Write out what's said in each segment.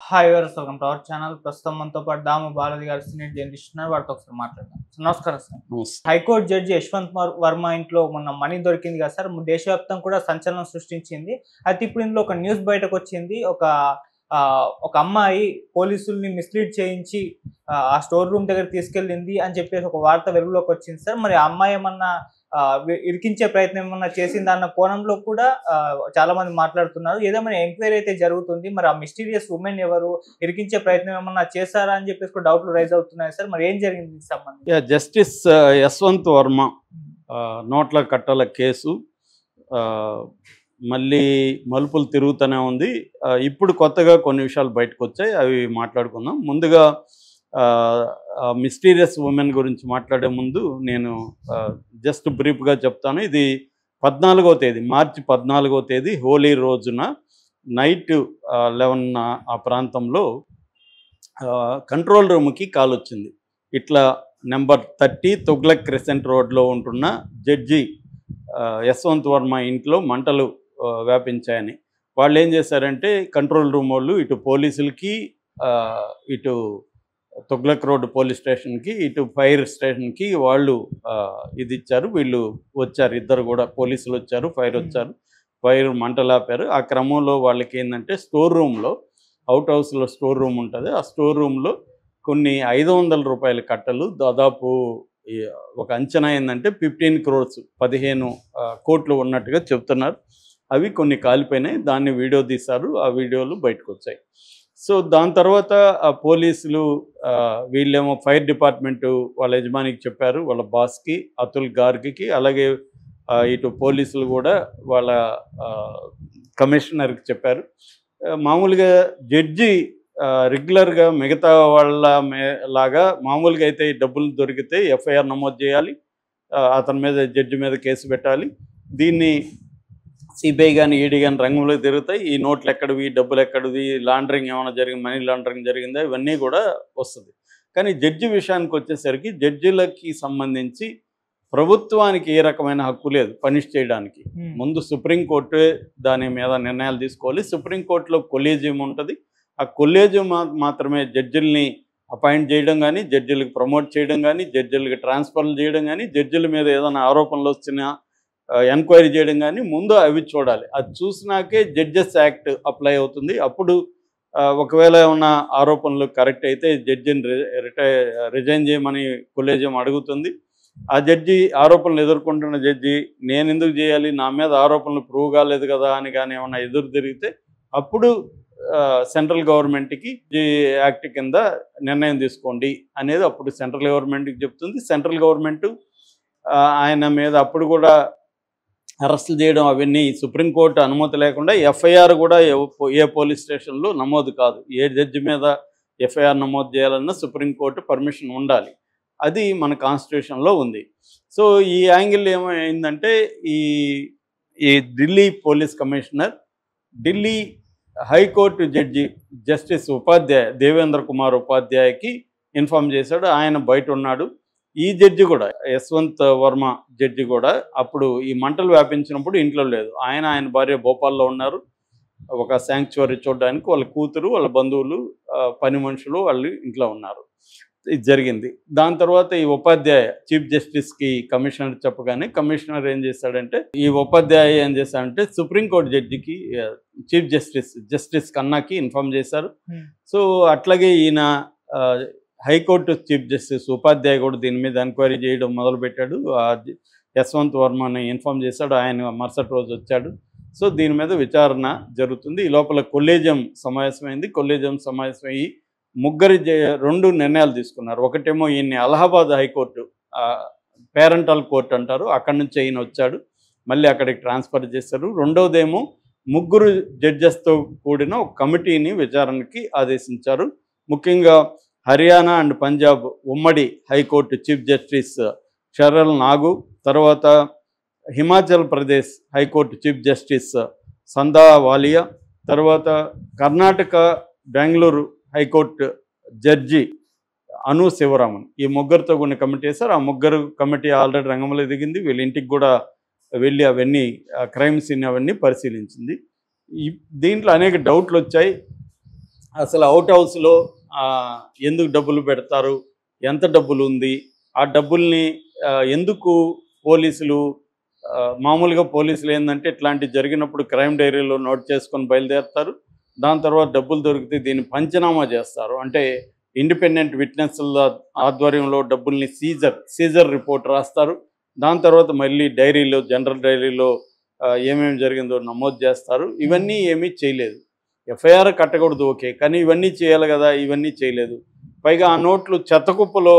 Hi viewers, welcome to our channel. ప్రస్తుతం మనతో పాటు దాము బాలాజీ గారు సీనియర్ జర్నలిస్ట్ ఉన్నారు. వారితో ఒకసారి మాట్లాడదాం. నమస్కారం sir. High court judge Yashwant Varma ఇంట్లో మొన్న మనీ దొరికింది కదా సార్, దేశవ్యాప్తంగా కూడా సంచలనం సృష్టించింది. అయితే ఇప్పుడు ఇందులో ఒక న్యూస్ బయటకు వచ్చింది. ఒక అమ్మాయి పోలీసుల్ని మిస్లీడ్ చేయించి ఆ స్టోర్ రూమ్ దగ్గర తీసుకెళ్ళింది అని చెప్పేసి ఒక వార్త వెలుగులోకి వచ్చింది సార్. మరి ఆ అమ్మాయి ఏమన్నా ఇరికించే ప్రయత్నం ఏమన్నా చేసిందా అన్న కోణంలో కూడా చాలా మంది మాట్లాడుతున్నారు. ఏదేమైనా ఎంక్వైరీ అయితే జరుగుతుంది. మరి ఆ మిస్టీరియస్ ఉమెన్ ఎవరు, ఇరికించే ప్రయత్నం ఏమన్నా చేశారా అని చెప్పేసి కూడా డౌట్లు రైజ్ అవుతున్నాయి సార్. మరి ఏం జరిగింది దీనికి సంబంధించి? జస్టిస్ యశ్వంత్ వర్మ నోట్ల కట్టల కేసు మళ్ళీ మలుపులు తిరుగుతూనే ఉంది. ఇప్పుడు కొత్తగా కొన్ని విషయాలు బయటకు వచ్చాయి, అవి మాట్లాడుకుందాం. ముందుగా మిస్టీరియస్ ఉమెన్ గురించి మాట్లాడే ముందు నేను జస్ట్ బ్రీఫ్గా చెప్తాను. ఇది 14వ తేదీ, మార్చి 14వ తేదీ హోలీ రోజున నైట్ 11 ఆ ప్రాంతంలో కంట్రోల్ రూమ్కి కాల్ వచ్చింది. ఇట్లా నెంబర్ 30 తుగ్లక్ క్రెసెంట్ రోడ్లో ఉంటున్న జడ్జి యశ్వంత్ వర్మ ఇంట్లో మంటలు వ్యాపించాయని. వాళ్ళు ఏం చేశారంటే, కంట్రోల్ రూమ్ వాళ్ళు ఇటు పోలీసులకి, ఇటు తుగ్లక్ రోడ్ పోలీస్ స్టేషన్కి, ఇటు ఫైర్ స్టేషన్కి వాళ్ళు ఇది ఇచ్చారు. వీళ్ళు వచ్చారు, ఇద్దరు కూడా పోలీసులు వచ్చారు, ఫైర్ వచ్చారు. ఫైర్ మంటలాపారు. ఆ క్రమంలో వాళ్ళకి ఏంటంటే, స్టోర్ రూమ్లో, అవుట్ హౌస్లో స్టోర్ రూమ్ ఉంటుంది. ఆ స్టోర్ రూమ్లో కొన్ని 500 రూపాయల కట్టలు, దాదాపు ఒక అంచనా ఏంటంటే 15 crores 15 కోట్లు ఉన్నట్టుగా చెప్తున్నారు. అవి కొన్ని కాలిపోయినాయి. దాన్ని వీడియో తీశారు, ఆ వీడియోలు బయటకు వచ్చాయి. సో దాని తర్వాత ఆ పోలీసులు వీళ్ళేమో ఫైర్ డిపార్ట్మెంటు వాళ్ళ యజమానికి చెప్పారు, వాళ్ళ బాస్కి అతుల్ గార్గ్కి. అలాగే ఇటు పోలీసులు కూడా వాళ్ళ కమిషనర్కి చెప్పారు. మామూలుగా జడ్జి రెగ్యులర్గా మిగతా వాళ్ళ లాగా మామూలుగా అయితే డబ్బులు దొరికితే ఎఫ్ఐఆర్ నమోదు చేయాలి, అతని మీద, జడ్జి మీద కేసు పెట్టాలి. దీన్ని సిబిఐ కానీ ఈడీ కానీ రంగంలో తిరుగుతాయి. ఈ నోట్లు ఎక్కడివి, డబ్బులు ఎక్కడివి, లాండరింగ్ ఏమైనా జరిగింది, మనీ లాండరింగ్ జరిగిందా, ఇవన్నీ కూడా వస్తుంది. కానీ జడ్జి విషయానికి వచ్చేసరికి జడ్జిలకి సంబంధించి ప్రభుత్వానికి ఏ రకమైన హక్కు లేదు పనిష్ చేయడానికి. ముందు సుప్రీంకోర్టు దాని మీద నిర్ణయాలు తీసుకోవాలి. సుప్రీంకోర్టులో కొలీజియం ఉంటుంది. ఆ కొలీజియం మాత్రమే జడ్జిల్ని అపాయింట్ చేయడం కానీ, జడ్జిలకు ప్రమోట్ చేయడం కానీ, జడ్జిలకు ట్రాన్స్ఫర్లు చేయడం కానీ, జడ్జిల మీద ఏదైనా ఆరోపణలు వచ్చినా ఎంక్వైరీ చేయడం కానీ ముందు అవి చూడాలి. అది చూసినాకే జడ్జెస్ యాక్ట్ అప్లై అవుతుంది. అప్పుడు ఒకవేళ ఏమన్నా ఆరోపణలు కరెక్ట్ అయితే జడ్జిని రిజైన్ చేయమని కొలీజియం అడుగుతుంది. ఆ జడ్జి ఆరోపణలు ఎదుర్కొంటున్న జడ్జి, నేను ఎందుకు చేయాలి, నా మీద ఆరోపణలు ప్రూవ్ కాలేదు కదా అని కానీ ఏమన్నా ఎదురు తిరిగితే అప్పుడు సెంట్రల్ గవర్నమెంట్కి యాక్ట్ కింద నిర్ణయం తీసుకోండి అనేది అప్పుడు సెంట్రల్ గవర్నమెంట్కి చెప్తుంది. సెంట్రల్ గవర్నమెంట్ ఆయన మీద అప్పుడు కూడా అరెస్టులు చేయడం అవన్నీ సుప్రీంకోర్టు అనుమతి లేకుండా ఎఫ్ఐఆర్ కూడా ఏ పోలీస్ స్టేషన్లో నమోదు కాదు. ఏ జడ్జి మీద ఎఫ్ఐఆర్ నమోదు చేయాలన్నా సుప్రీంకోర్టు పర్మిషన్ ఉండాలి. అది మన కాన్స్టిట్యూషన్లో ఉంది. సో ఈ యాంగిల్ ఏమైందంటే, ఈ Delhi police commissioner Delhi high court judge justice ఉపాధ్యాయ, దేవేంద్ర కుమార్ ఉపాధ్యాయకి ఇన్ఫామ్ చేశాడు. ఆయన బయట ఉన్నాడు. ఈ జడ్జి కూడా, యశ్వంత్ వర్మ జడ్జి కూడా అప్పుడు ఈ మంటలు వ్యాపించినప్పుడు ఇంట్లో లేదు. ఆయన భార్య భోపాల్లో ఉన్నారు. ఒక శాంక్చురీ చూడడానికి వాళ్ళ కూతురు, వాళ్ళ బంధువులు, పని మనుషులు వాళ్ళు ఇంట్లో ఉన్నారు. ఇది జరిగింది. దాని తర్వాత ఈ ఉపాధ్యాయ చీఫ్ జస్టిస్కి కమిషనర్ చెప్పగానే కమిషనర్ ఏం చేశాడంటే, ఈ ఉపాధ్యాయ ఏం చేశాడంటే సుప్రీంకోర్టు జడ్జికి, చీఫ్ జస్టిస్ కన్నాకి ఇన్ఫామ్ చేశారు. సో అట్లాగే ఈయన హైకోర్టు చీఫ్ జస్టిస్ ఉపాధ్యాయ కూడా దీని మీద ఎంక్వైరీ చేయడం మొదలుపెట్టాడు. యశ్వంత్ వర్మని ఇన్ఫామ్ చేశాడు. ఆయన మరుసటి రోజు వచ్చాడు. సో దీని మీద విచారణ జరుగుతుంది. ఈ లోపల కొలీజియం సమావేశమైంది. కొలీజియం సమావేశమయ్యి రెండు నిర్ణయాలు తీసుకున్నారు. ఒకటేమో ఈయన్ని అలహాబాద్ హైకోర్టు, పేరెంటల్ కోర్టు అంటారు, అక్కడి నుంచి ఈయన వచ్చాడు, మళ్ళీ అక్కడికి ట్రాన్స్ఫర్ చేశారు. రెండవదేమో 3 జడ్జెస్తో కూడిన ఒక కమిటీని విచారణకి ఆదేశించారు. ముఖ్యంగా హర్యానా అండ్ పంజాబ్ ఉమ్మడి హైకోర్టు చీఫ్ జస్టిస్ షరల్ నాగు, తర్వాత Himachal Pradesh high court chief justice Sandhawalia, తర్వాత కర్ణాటక బెంగళూరు హైకోర్టు జడ్జి అను శివరామన్, ఈ ముగ్గురితో కొన్ని కమిటీ వేశారు. ఆ ముగ్గురు కమిటీ ఆల్రెడీ రంగంలో దిగింది. వీళ్ళ ఇంటికి కూడా వెళ్ళి అవన్నీ క్రైమ్ సీన్ అవన్నీ పరిశీలించింది. దీంట్లో అనేక డౌట్లు వచ్చాయి. అసలు అవుట్ హౌస్లో ఎందుకు డబ్బులు పెడతారు, ఎంత డబ్బులు ఉంది, ఆ డబ్బుల్ని ఎందుకు పోలీసులు మామూలుగా పోలీసులు ఏంటంటే ఇట్లాంటి జరిగినప్పుడు క్రైమ్ డైరీలో నోట్ చేసుకొని బయలుదేరుతారు. దాని తర్వాత డబ్బులు దొరికితే దీన్ని పంచనామా చేస్తారు. అంటే ఇండిపెండెంట్ విట్నెస్ల ఆధ్వర్యంలో డబ్బుల్ని సీజర్ రిపోర్ట్ రాస్తారు. దాని తర్వాత మళ్ళీ డైరీలో జనరల్ డైరీలో ఏమేమి జరిగిందో నమోదు చేస్తారు. ఇవన్నీ ఏమీ చేయలేదు. ఎఫ్ఐఆర్ కట్టకూడదు ఓకే, కానీ ఇవన్నీ చేయాలి కదా, ఇవన్నీ చేయలేదు. పైగా ఆ నోట్లు చెత్తకుప్పలో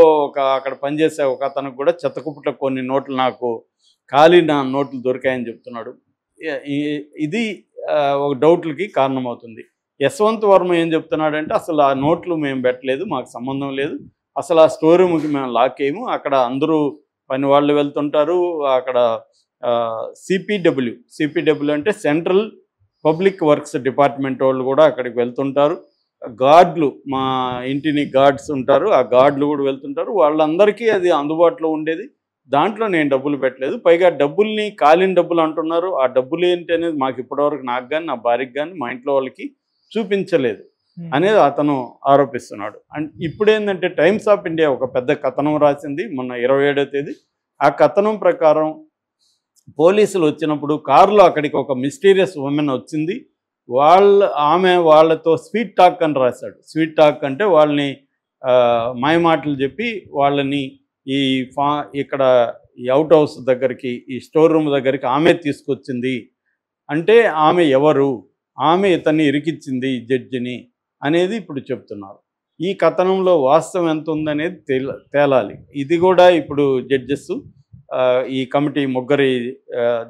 అక్కడ పనిచేసే ఒక అతనికి కూడా చెత్తకుప్పలో కొన్ని నోట్లు నాకు కాలిన నోట్లు దొరికాయని చెప్తున్నాడు. ఇది ఒక డౌట్లకి కారణమవుతుంది. యశ్వంత్ వర్మ ఏం చెప్తున్నాడంటే అసలు ఆ నోట్లు మేము పెట్టలేదు, మాకు సంబంధం లేదు, అసలు ఆ స్టోర్ రూమ్కి మేము లాక్ చేయము, అక్కడ అందరూ పని వాళ్ళు వెళ్తుంటారు, అక్కడ సిపిడబ్ల్యూ అంటే సెంట్రల్ పబ్లిక్ వర్క్స్ డిపార్ట్మెంట్ వాళ్ళు కూడా అక్కడికి వెళ్తుంటారు. గార్డులు, మా ఇంటిని గార్డ్స్ ఉంటారు, ఆ గార్డులు కూడా వెళ్తుంటారు, వాళ్ళందరికీ అది అందుబాటులో ఉండేది. దాంట్లో నేను డబ్బులు పెట్టలేదు. పైగా డబ్బుల్ని కాలిన డబ్బులు అంటున్నారు. ఆ డబ్బులు ఏంటి అనేది మాకు ఇప్పటివరకు నాకు కానీ నా భార్యకి కానీ మా ఇంట్లో వాళ్ళకి చూపించలేదు అనేది అతను ఆరోపిస్తున్నాడు. అండ్ ఇప్పుడేంటంటే టైమ్స్ ఆఫ్ ఇండియా ఒక పెద్ద కథనం రాసింది మొన్న 27వ తేదీ. ఆ కథనం ప్రకారం పోలీసులు వచ్చినప్పుడు కారులో అక్కడికి ఒక మిస్టీరియస్ ఉమెన్ వచ్చింది. ఆమె వాళ్ళతో స్వీట్ టాక్ అని రాశాడు. స్వీట్ టాక్ అంటే వాళ్ళని మాయమాటలు చెప్పి వాళ్ళని ఇక్కడ ఈ అవుట్ హౌస్ దగ్గరికి, ఈ స్టోర్ రూమ్ దగ్గరికి ఆమె తీసుకొచ్చింది. అంటే ఆమె ఎవరు, ఆమె ఇతన్ని ఇరికిచ్చింది జడ్జిని అనేది ఇప్పుడు చెప్తున్నారు. ఈ కథనంలో వాస్తవం ఎంత ఉందనేది తేలాలి. ఇది కూడా ఇప్పుడు జడ్జెస్ ఈ కమిటీ, ముగ్గురి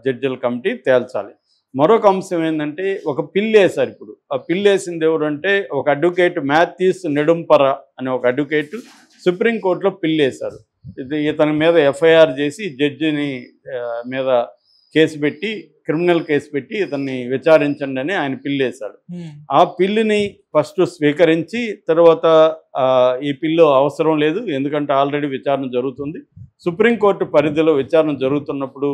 జడ్జిల కమిటీ తేల్చాలి. మరొక అంశం ఏంటంటే ఒక పిల్లు వేశారు. ఇప్పుడు ఆ పిల్లు వేసింది ఎవరంటే ఒక అడ్వకేట్ మాథ్యూస్ నెడుంపర అనే ఒక అడ్వకేట్ సుప్రీంకోర్టులో పిల్లు వేశారు. ఇతని మీద ఎఫ్ఐఆర్ చేసి జడ్జిని మీద కేసు పెట్టి, క్రిమినల్ కేసు పెట్టి ఇతన్ని విచారించండి అని ఆయన పిల్లు వేశాడు. ఆ పిల్లుని ఫస్ట్ స్వీకరించి తర్వాత ఈ పిల్లు అవసరం లేదు, ఎందుకంటే ఆల్రెడీ విచారణ జరుగుతుంది, సుప్రీంకోర్టు పరిధిలో విచారణ జరుగుతున్నప్పుడు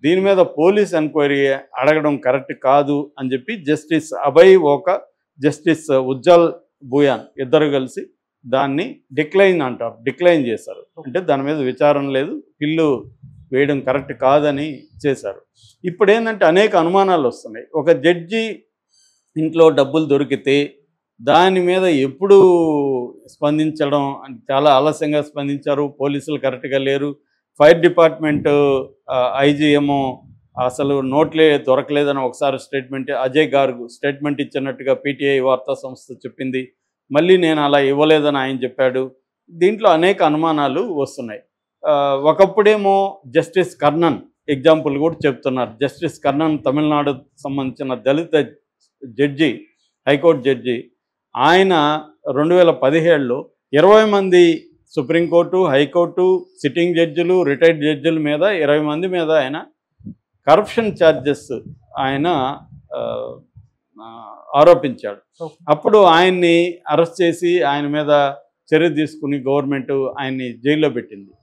దీని మీద పోలీస్ ఎంక్వైరీ అడగడం కరెక్ట్ కాదు అని చెప్పి జస్టిస్ అభయ్ ఓకా, జస్టిస్ ఉజ్జల్ భూయాన్ ఇద్దరు కలిసి దాన్ని డిక్లైన్ చేశారు. అంటే దాని మీద విచారణ లేదు, పిల్లు వేయడం కరెక్ట్ కాదని చేశారు. ఇప్పుడు ఏంటంటే అనేక అనుమానాలు వస్తున్నాయి. ఒక జడ్జి ఇంట్లో డబ్బులు దొరికితే దాని మీద ఎప్పుడు స్పందించడం, చాలా ఆలస్యంగా స్పందించారు, పోలీసులు కరెక్ట్గా లేరు, ఫైర్ డిపార్ట్మెంట్ ఐజీఎంఓ అసలు నోట్లే దొరకలేదని ఒకసారి స్టేట్మెంట్, అజయ్ గార్గ్ స్టేట్మెంట్ ఇచ్చినట్టుగా పీటీఐ వార్తా సంస్థ చెప్పింది, మళ్ళీ నేను అలా ఇవ్వలేదని ఆయన చెప్పాడు. దీంట్లో అనేక అనుమానాలు వస్తున్నాయి. ఒకప్పుడేమో జస్టిస్ కర్ణన్ ఎగ్జాంపుల్ కూడా చెప్తున్నారు. జస్టిస్ కర్ణన్ తమిళనాడు సంబంధించిన దళిత జడ్జి, హైకోర్టు జడ్జి, ఆయన 2017లో 20 మంది సుప్రీంకోర్టు, హైకోర్టు, సిట్టింగ్ జడ్జిలు, రిటైర్డ్ జడ్జిల మీద 20 మంది మీద ఆయన కరప్షన్ ఛార్జెస్ ఆయన ఆరోపించాడు. అప్పుడు ఆయన్ని అరెస్ట్ చేసి ఆయన మీద చర్య తీసుకుని గవర్నమెంట్ ఆయన్ని జైల్లో పెట్టింది.